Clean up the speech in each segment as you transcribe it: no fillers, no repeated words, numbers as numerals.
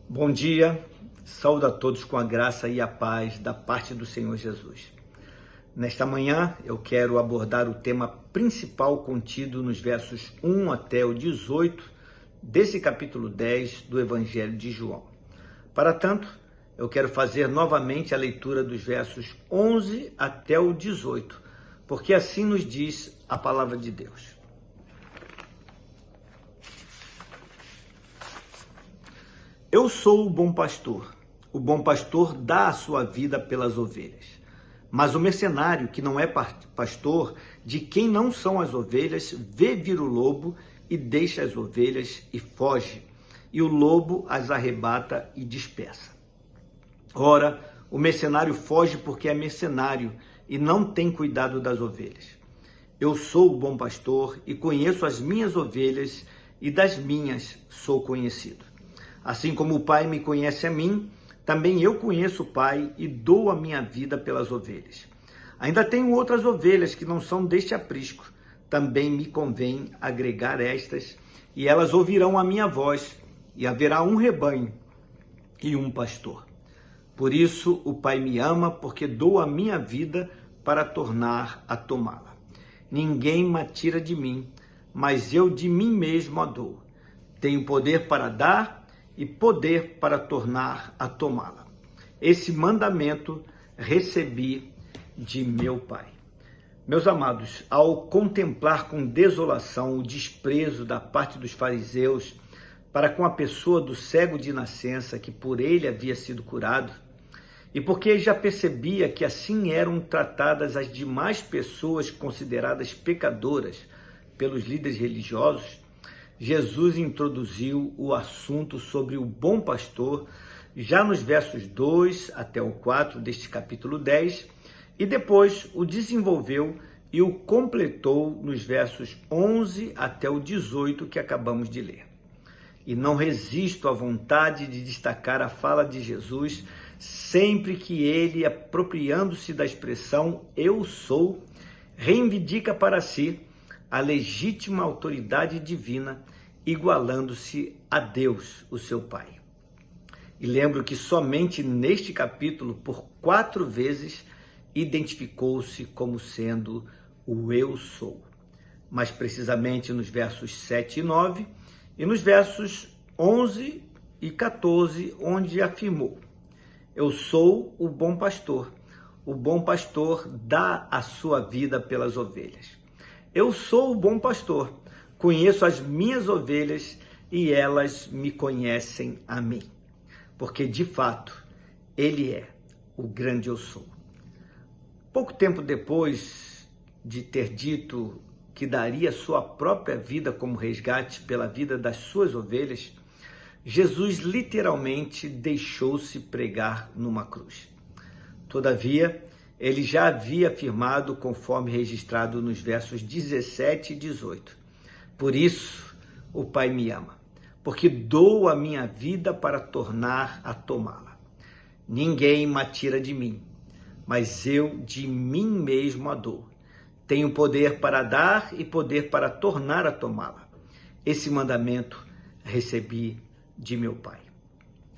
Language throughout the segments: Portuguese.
Bom dia, saúdo a todos com a graça e a paz da parte do Senhor Jesus. Nesta manhã eu quero abordar o tema principal contido nos versos 1 até o 18 desse capítulo 10 do Evangelho de João. Para tanto, eu quero fazer novamente a leitura dos versos 11 até o 18, porque assim nos diz a palavra de Deus. Eu sou o bom pastor dá a sua vida pelas ovelhas. Mas o mercenário, que não é pastor, de quem não são as ovelhas, vê vir o lobo e deixa as ovelhas e foge, e o lobo as arrebata e dispersa. Ora, o mercenário foge porque é mercenário e não tem cuidado das ovelhas. Eu sou o bom pastor e conheço as minhas ovelhas, e das minhas sou conhecido. Assim como o Pai me conhece a mim, também eu conheço o Pai e dou a minha vida pelas ovelhas. Ainda tenho outras ovelhas que não são deste aprisco. Também me convém agregar estas, e elas ouvirão a minha voz, e haverá um rebanho e um pastor. Por isso o Pai me ama, porque dou a minha vida para tornar a tomá-la. Ninguém me tira de mim, mas eu de mim mesmo a dou. Tenho poder para dar e poder para tornar a tomá-la. Esse mandamento recebi de meu Pai. Meus amados, ao contemplar com desolação o desprezo da parte dos fariseus para com a pessoa do cego de nascença, que por ele havia sido curado, e porque já percebia que assim eram tratadas as demais pessoas consideradas pecadoras pelos líderes religiosos, Jesus introduziu o assunto sobre o bom pastor já nos versos 2 até o 4 deste capítulo 10 e depois o desenvolveu e o completou nos versos 11 até o 18 que acabamos de ler. E não resisto à vontade de destacar a fala de Jesus sempre que ele, apropriando-se da expressão "eu sou", reivindica para si a legítima autoridade divina, igualando-se a Deus, o seu Pai. E lembro que somente neste capítulo, por 4 vezes, identificou-se como sendo o eu sou. Mais precisamente nos versos 7 e 9 e nos versos 11 e 14, onde afirmou: eu sou o bom pastor dá a sua vida pelas ovelhas. Eu sou o bom pastor, conheço as minhas ovelhas e elas me conhecem a mim. Porque, de fato, ele é o grande eu sou. Pouco tempo depois de ter dito que daria sua própria vida como resgate pela vida das suas ovelhas, Jesus literalmente deixou-se pregar numa cruz. Todavia, ele já havia afirmado, conforme registrado nos versos 17 e 18. Por isso, o Pai me ama, porque dou a minha vida para tornar a tomá-la. Ninguém me tira de mim, mas eu de mim mesmo a dou. Tenho poder para dar e poder para tornar a tomá-la. Esse mandamento recebi de meu Pai,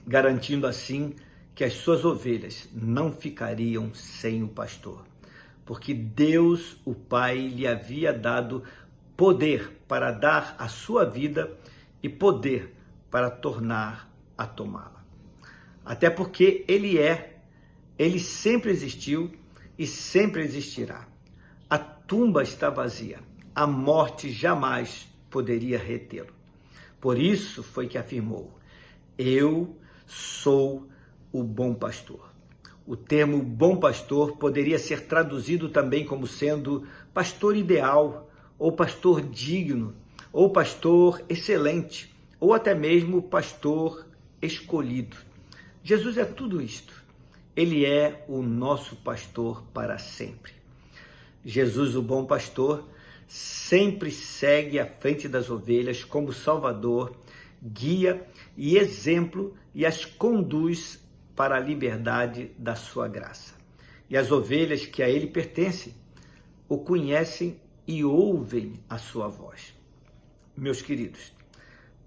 garantindo assim que as suas ovelhas não ficariam sem o pastor, porque Deus, o Pai, lhe havia dado poder para dar a sua vida e poder para tornar a tomá-la. Até porque ele sempre existiu e sempre existirá. A tumba está vazia, a morte jamais poderia retê-lo. Por isso foi que afirmou: eu sou o bom pastor. O termo bom pastor poderia ser traduzido também como sendo pastor ideal, ou pastor digno, ou pastor excelente, ou até mesmo pastor escolhido. Jesus é tudo isto. Ele é o nosso pastor para sempre. Jesus, o bom pastor, sempre segue à frente das ovelhas como Salvador, guia e exemplo e as conduz para a liberdade da sua graça. E as ovelhas que a ele pertencem o conhecem e ouvem a sua voz. Meus queridos,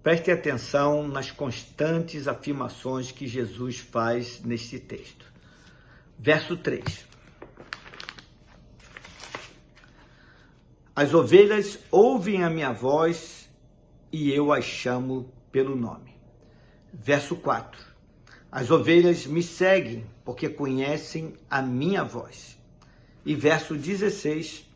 Preste atenção nas constantes afirmações que Jesus faz neste texto. Verso 3. As ovelhas ouvem a minha voz e eu as chamo pelo nome. Verso 4. As ovelhas me seguem porque conhecem a minha voz. E verso 16.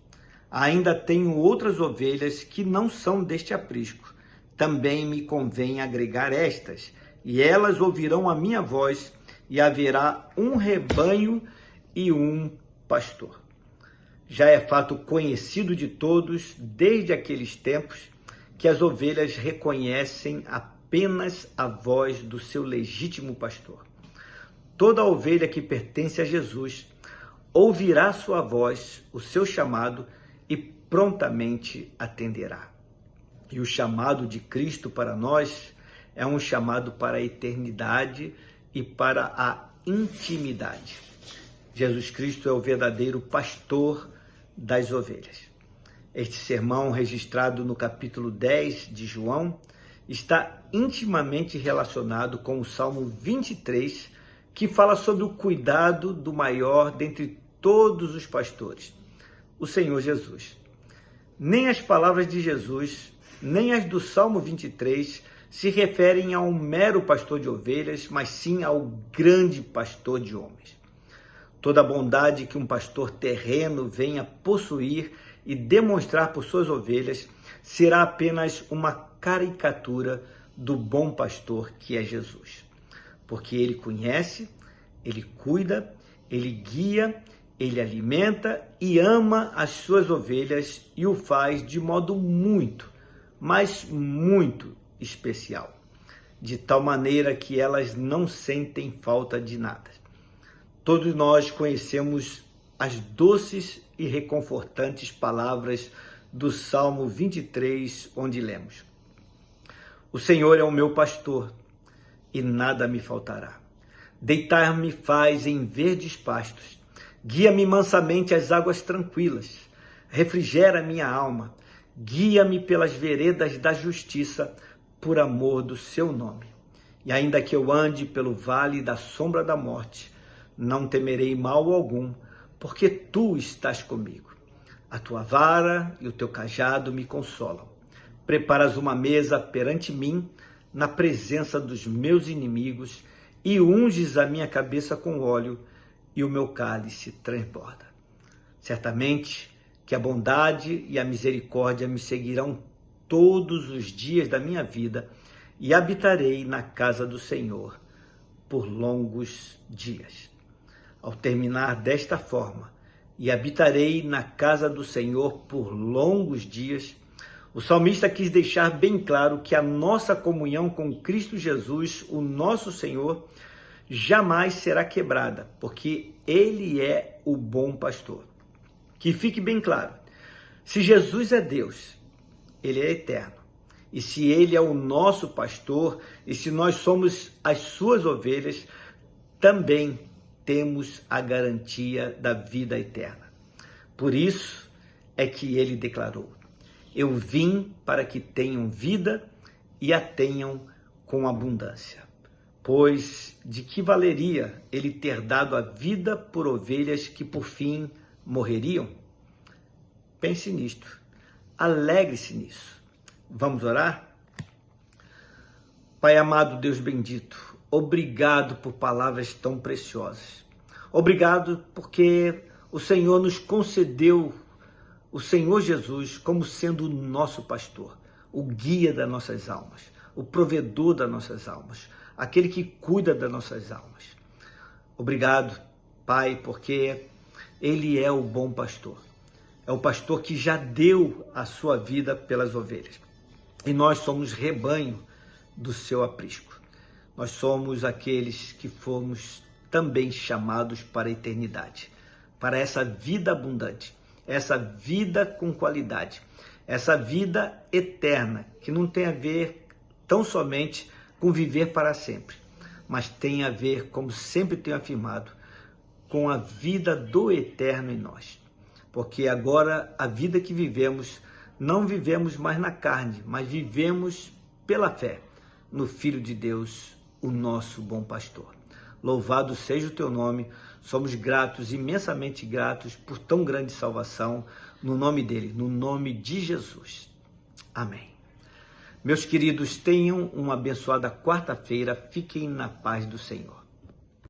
Ainda tenho outras ovelhas que não são deste aprisco. Também me convém agregar estas, e elas ouvirão a minha voz, e haverá um rebanho e um pastor. Já é fato conhecido de todos, desde aqueles tempos, que as ovelhas reconhecem apenas a voz do seu legítimo pastor. Toda ovelha que pertence a Jesus ouvirá sua voz, o seu chamado, e prontamente atenderá. E o chamado de Cristo para nós é um chamado para a eternidade e para a intimidade. Jesus Cristo é o verdadeiro pastor das ovelhas. Este sermão, registrado no capítulo 10 de João, está intimamente relacionado com o Salmo 23, que fala sobre o cuidado do maior dentre todos os pastores, o Senhor Jesus. Nem as palavras de Jesus, nem as do Salmo 23 se referem a um mero pastor de ovelhas, mas sim ao grande pastor de homens. Toda a bondade que um pastor terreno venha possuir e demonstrar por suas ovelhas será apenas uma caricatura do bom pastor que é Jesus. Porque ele conhece, ele cuida, ele guia, ele alimenta e ama as suas ovelhas e o faz de modo muito, mas muito especial, de tal maneira que elas não sentem falta de nada. Todos nós conhecemos as doces e reconfortantes palavras do Salmo 23, onde lemos: O Senhor é o meu pastor e nada me faltará. Deitar-me faz em verdes pastos, guia-me mansamente às águas tranquilas, refrigera minha alma, guia-me pelas veredas da justiça, por amor do seu nome. E ainda que eu ande pelo vale da sombra da morte, não temerei mal algum, porque tu estás comigo. A tua vara e o teu cajado me consolam. Preparas uma mesa perante mim, na presença dos meus inimigos, e unges a minha cabeça com óleo, e o meu cálice transborda. Certamente que a bondade e a misericórdia me seguirão todos os dias da minha vida, e habitarei na casa do Senhor por longos dias. Ao terminar desta forma, e habitarei na casa do Senhor por longos dias, o salmista quis deixar bem claro que a nossa comunhão com Cristo Jesus, o nosso Senhor, jamais será quebrada, porque Ele é o bom pastor. Que fique bem claro, se Jesus é Deus, Ele é eterno. E se Ele é o nosso pastor, e se nós somos as suas ovelhas, também temos a garantia da vida eterna. Por isso é que Ele declarou: Eu vim para que tenham vida e a tenham com abundância. Pois de que valeria Ele ter dado a vida por ovelhas que por fim morreriam? Pense nisto, alegre-se nisso. Vamos orar? Pai amado, Deus bendito, obrigado por palavras tão preciosas. Obrigado porque o Senhor nos concedeu o Senhor Jesus como sendo o nosso pastor, o guia das nossas almas, o provedor das nossas almas, aquele que cuida das nossas almas. Obrigado, Pai, porque Ele é o bom pastor. É o pastor que já deu a sua vida pelas ovelhas. E nós somos rebanho do seu aprisco. Nós somos aqueles que fomos também chamados para a eternidade, para essa vida abundante, essa vida com qualidade, essa vida eterna, que não tem a ver tão somente com viver para sempre, mas tem a ver, como sempre tenho afirmado, com a vida do eterno em nós. Porque agora a vida que vivemos, não vivemos mais na carne, mas vivemos pela fé no Filho de Deus, o nosso bom pastor. Louvado seja o teu nome, somos gratos, imensamente gratos por tão grande salvação, no nome dele, no nome de Jesus. Amém. Meus queridos, tenham uma abençoada quarta-feira, fiquem na paz do Senhor.